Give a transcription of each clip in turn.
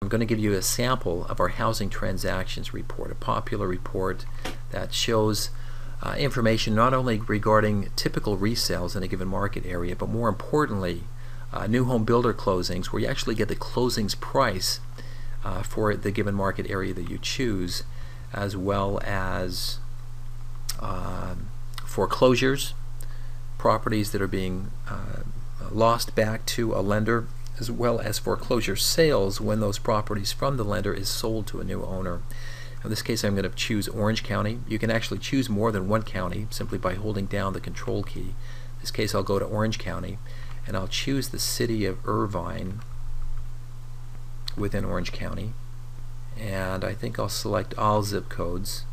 I'm going to give you a sample of our housing transactions report, a popular report that shows information not only regarding typical resales in a given market area, but more importantly, new home builder closings, where you actually get the closings price for the given market area that you choose, as well as foreclosures, properties that are being lost back to a lender, as well as foreclosure sales when those properties from the lender is sold to a new owner. In this case, I'm going to choose Orange County. You can actually choose more than one county simply by holding down the control key. In this case, I'll go to Orange County and I'll choose the city of Irvine within Orange County, and I think I'll select all zip codes.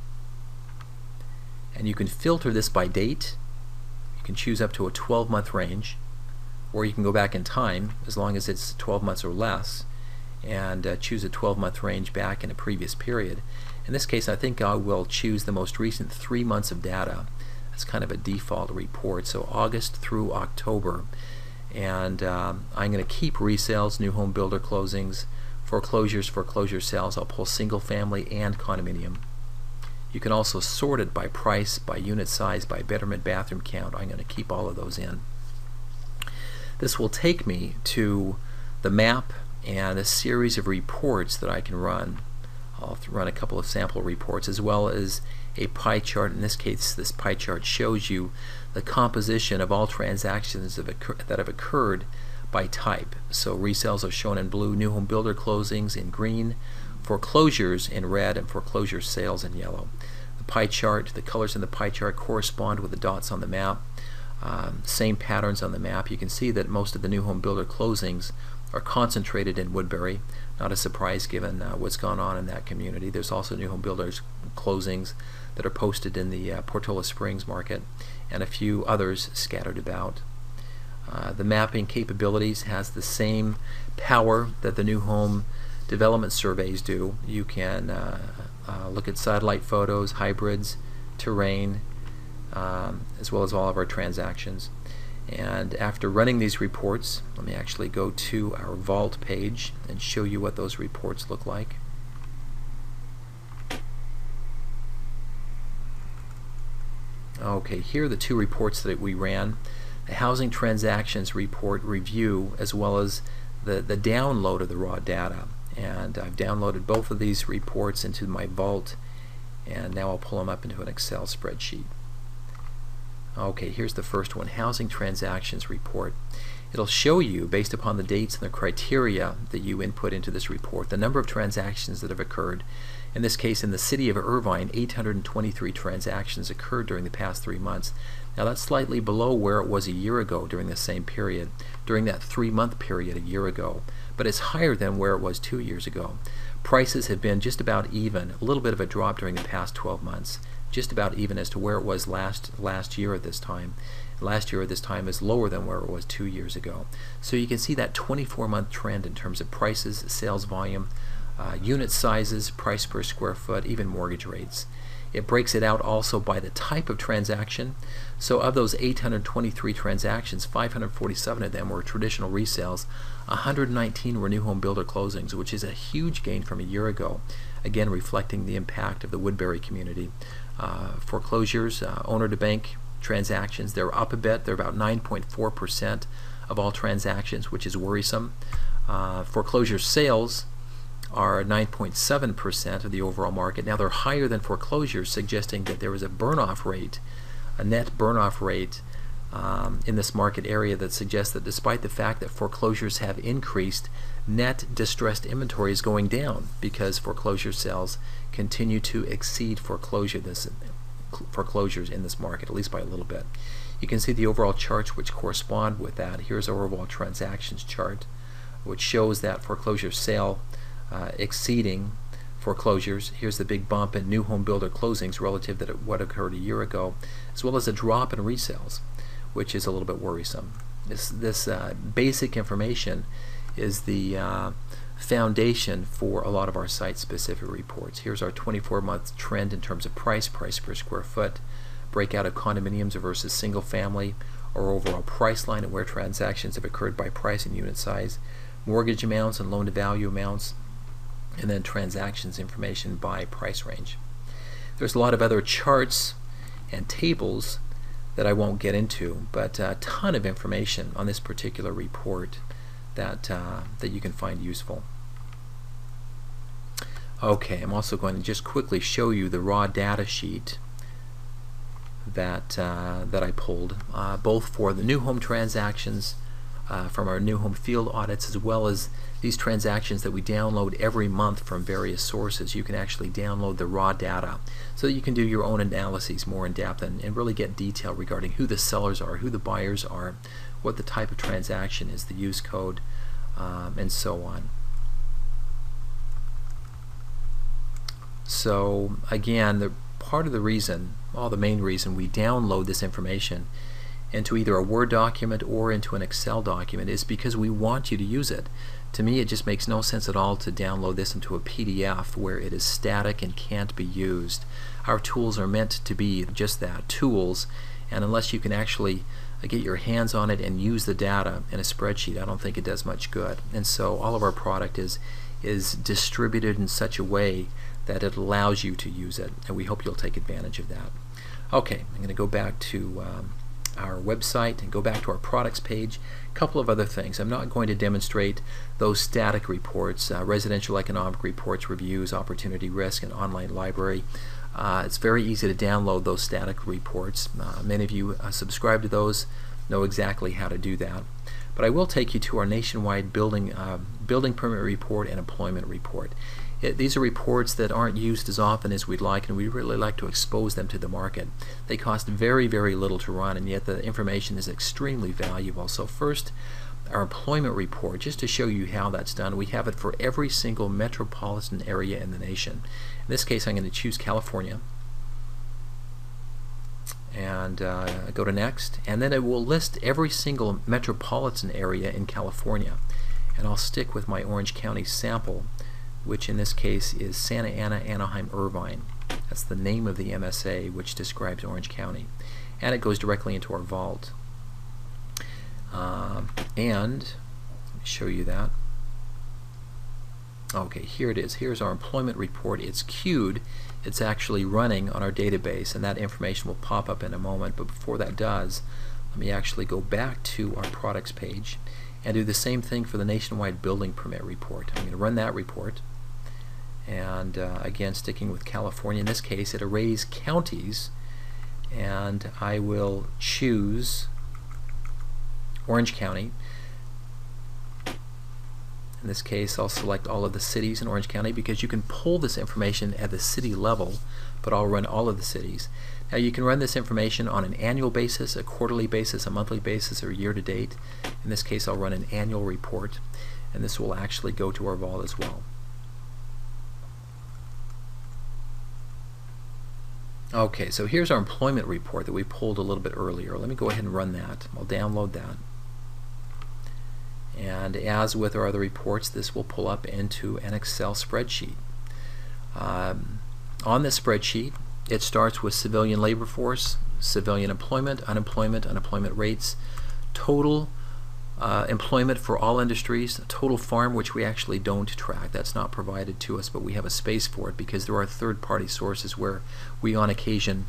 And you can filter this by date. You can choose up to a 12-month range, or you can go back in time as long as it's 12 months or less, and choose a 12-month range back in a previous period. In this case, I think I will choose the most recent 3 months of data. That's kind of a default report, so August through October. And I'm going to keep resales, new home builder closings, foreclosures, foreclosure sales. I'll pull single family and condominium. You can also sort it by price, by unit size, by bedroom and bathroom count. I'm going to keep all of those in. This will take me to the map and a series of reports that I can run. I'll run a couple of sample reports, as well as a pie chart. In this case, this pie chart shows you the composition of all transactions that have occurred by type. So resales are shown in blue, new home builder closings in green, foreclosures in red, and foreclosure sales in yellow. The pie chart, the colors in the pie chart correspond with the dots on the map. Same patterns on the map. You can see that most of the new home builder closings are concentrated in Woodbury. Not a surprise given what's gone on in that community. There's also new home builders closings that are posted in the Portola Springs market, and a few others scattered about. The mapping capabilities has the same power that the new home development surveys do. You can look at satellite photos, hybrids, terrain, as well as all of our transactions. And after running these reports, let me actually go to our Vault page and show you what those reports look like. Okay, here are the two reports that we ran. The housing transactions report review, as well as the download of the raw data. And I've downloaded both of these reports into my Vault, and now I'll pull them up into an Excel spreadsheet. Okay, here's the first one, housing transactions report. It'll show you, based upon the dates and the criteria that you input into this report, the number of transactions that have occurred. In this case, in the city of Irvine, 823 transactions occurred during the past 3 months. Now that's slightly below where it was a year ago during the same period, during that 3-month period a year ago, but it's higher than where it was 2 years ago. Prices have been just about even, a little bit of a drop during the past 12 months, just about even as to where it was last year at this time. Last year at this time is lower than where it was 2 years ago. So you can see that 24-month trend in terms of prices, sales volume, unit sizes, price per square foot, even mortgage rates. It breaks it out also by the type of transaction. So of those 823 transactions, 547 of them were traditional resales, 119 were new home builder closings, which is a huge gain from a year ago, again reflecting the impact of the Woodbury community. Foreclosures, owner-to-bank transactions, they're up a bit. They're about 9.4% of all transactions, which is worrisome. Foreclosure sales are 9.7% of the overall market. Now they're higher than foreclosures, suggesting that there is a burn-off rate, a net burn-off rate in this market area that suggests that despite the fact that foreclosures have increased, net distressed inventory is going down because foreclosure sales continue to exceed foreclosures in this market, at least by a little bit. You can see the overall charts which correspond with that. Here's our overall transactions chart, which shows that foreclosure sale exceeding foreclosures. Here's the big bump in new home builder closings relative to what occurred a year ago, as well as a drop in resales, which is a little bit worrisome. This basic information is the foundation for a lot of our site-specific reports. Here's our 24-month trend in terms of price per square foot, breakout of condominiums versus single family, our overall price line and where transactions have occurred by price and unit size, mortgage amounts and loan-to-value amounts, and then transactions information by price range. There's a lot of other charts and tables that I won't get into, but a ton of information on this particular report that you can find useful. Okay, I'm also going to just quickly show you the raw data sheet that I pulled, both for the new home transactions from our new home field audits, as well as these transactions that we download every month from various sources. You can actually download the raw data so that you can do your own analyses more in depth and really get detail regarding who the sellers are, who the buyers are, what the type of transaction is, the use code, and so on. So again, the main reason we download this information into either a Word document or into an Excel document is because we want you to use it. To me, it just makes no sense at all to download this into a PDF where it is static and can't be used. Our tools are meant to be just that, tools, and unless you can actually get your hands on it and use the data in a spreadsheet, I don't think it does much good. And so all of our product is distributed in such a way that it allows you to use it, and we hope you'll take advantage of that. Okay, I'm going to go back to our website and go back to our products page. A couple of other things. I'm not going to demonstrate those static reports, residential economic reports, reviews, opportunity risk, and online library. It's very easy to download those static reports. Many of you subscribe to those, know exactly how to do that. But I will take you to our nationwide building permit report and employment report. These are reports that aren't used as often as we'd like, and we really like to expose them to the market. They cost very, very little to run, and yet the information is extremely valuable. So first, our employment report, just to show you how that's done, we have it for every single metropolitan area in the nation. In this case, I'm going to choose California, and go to next, and then it will list every single metropolitan area in California. And I'll stick with my Orange County sample, which in this case is Santa Ana, Anaheim, Irvine. That's the name of the MSA, which describes Orange County. And it goes directly into our vault. And let me show you that. Okay, here it is. Here's our employment report. It's queued. It's actually running on our database, and that information will pop up in a moment. But before that does, let me actually go back to our products page and do the same thing for the nationwide building permit report. I'm going to run that report. And again, sticking with California, in this case it arrays counties, and I will choose Orange County. In this case, I'll select all of the cities in Orange County because you can pull this information at the city level, but I'll run all of the cities. Now you can run this information on an annual basis, a quarterly basis, a monthly basis, or year to date. In this case, I'll run an annual report, and this will actually go to our vault as well. Okay, so here's our employment report that we pulled a little bit earlier. Let me go ahead and run that. I'll download that. And as with our other reports, this will pull up into an Excel spreadsheet. On this spreadsheet, it starts with civilian labor force, civilian employment, unemployment rates, total employment for all industries, total farm, which we actually don't track. That's not provided to us, but we have a space for it because there are third-party sources where we on occasion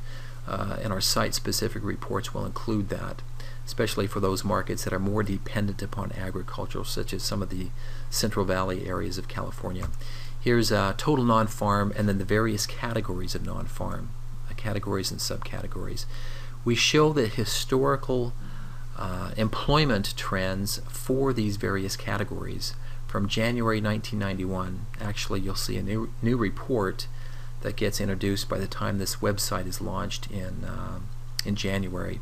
in our site-specific reports will include that, especially for those markets that are more dependent upon agriculture, such as some of the Central Valley areas of California. Here's total non-farm, and then the various categories of non-farm, categories and subcategories. We show the historical employment trends for these various categories from January 1991. Actually, you'll see a new report that gets introduced by the time this website is launched in January.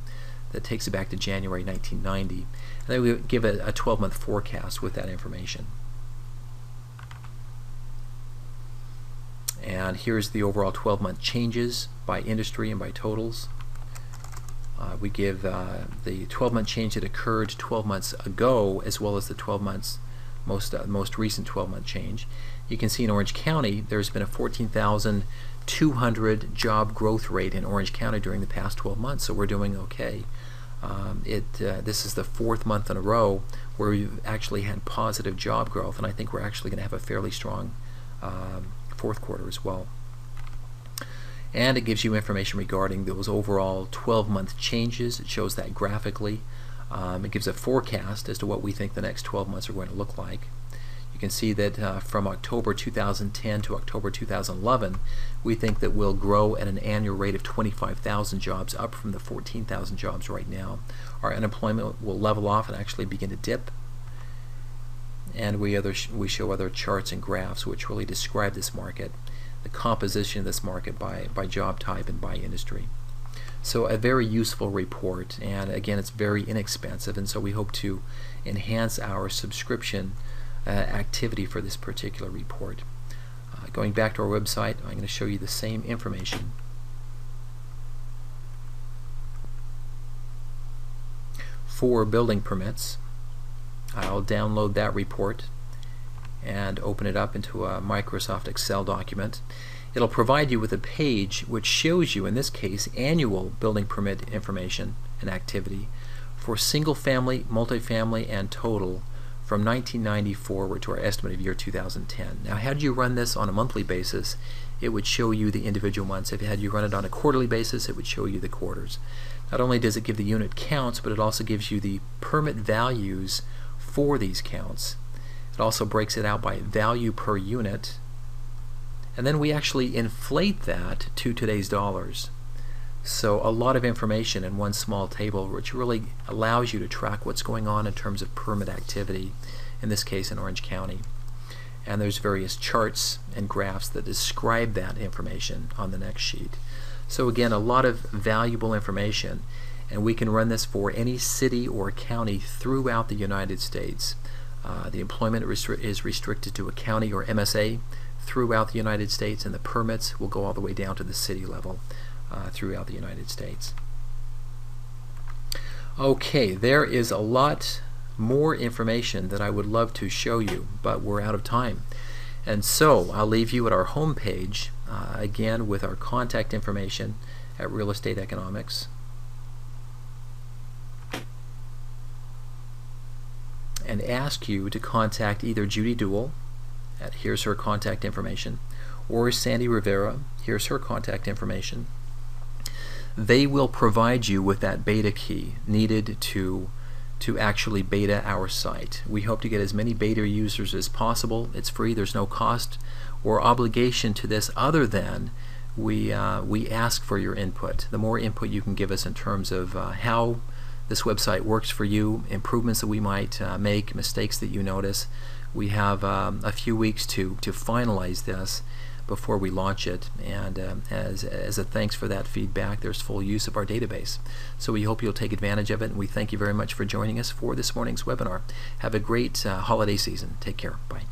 That takes it back to January 1990. And then we give it a 12-month forecast with that information. And here's the overall 12-month changes by industry and by totals. We give the 12-month change that occurred 12 months ago, as well as the 12 months most recent 12-month change. You can see in Orange County there's been a 14,200 job growth rate in Orange County during the past 12 months, so we're doing okay. This is the fourth month in a row where we've actually had positive job growth, and I think we're actually going to have a fairly strong fourth quarter as well. And it gives you information regarding those overall 12-month changes. It shows that graphically. It gives a forecast as to what we think the next 12 months are going to look like. You can see that from October 2010 to October 2011, we think that we'll grow at an annual rate of 25,000 jobs, up from the 14,000 jobs right now. Our unemployment will level off and actually begin to dip. And we show other charts and graphs which really describe this market, the composition of this market by job type and by industry. So a very useful report, and again, it's very inexpensive, and so we hope to enhance our subscription activity for this particular report. Going back to our website, I'm going to show you the same information. For building permits, I'll download that report and open it up into a Microsoft Excel document. It'll provide you with a page which shows you, in this case, annual building permit information and activity for single family, multifamily, and total from 1990 forward to our estimate of year 2010. Now, had you run this on a monthly basis, it would show you the individual months. If you had you run it on a quarterly basis, it would show you the quarters. Not only does it give the unit counts, but it also gives you the permit values for these counts. It also breaks it out by value per unit, and then we actually inflate that to today's dollars. So a lot of information in one small table, which really allows you to track what's going on in terms of permit activity, in this case in Orange County. And there's various charts and graphs that describe that information on the next sheet. So again, a lot of valuable information, and we can run this for any city or county throughout the United States. The employment is restricted to a county or MSA throughout the United States, and the permits will go all the way down to the city level throughout the United States. Okay, there is a lot more information that I would love to show you, but we're out of time. And so I'll leave you at our home page, again with our contact information at Real Estate Economics. And ask you to contact either Judy Duell, here's her contact information, or Sandy Rivera, here's her contact information. They will provide you with that beta key needed to actually beta our site. We hope to get as many beta users as possible. It's free, there's no cost or obligation to this other than we ask for your input. The more input you can give us in terms of how this website works for you, improvements that we might make, mistakes that you notice. We have a few weeks to finalize this before we launch it, and as a thanks for that feedback, there's full use of our database. So we hope you'll take advantage of it, and we thank you very much for joining us for this morning's webinar. Have a great holiday season. Take care. Bye.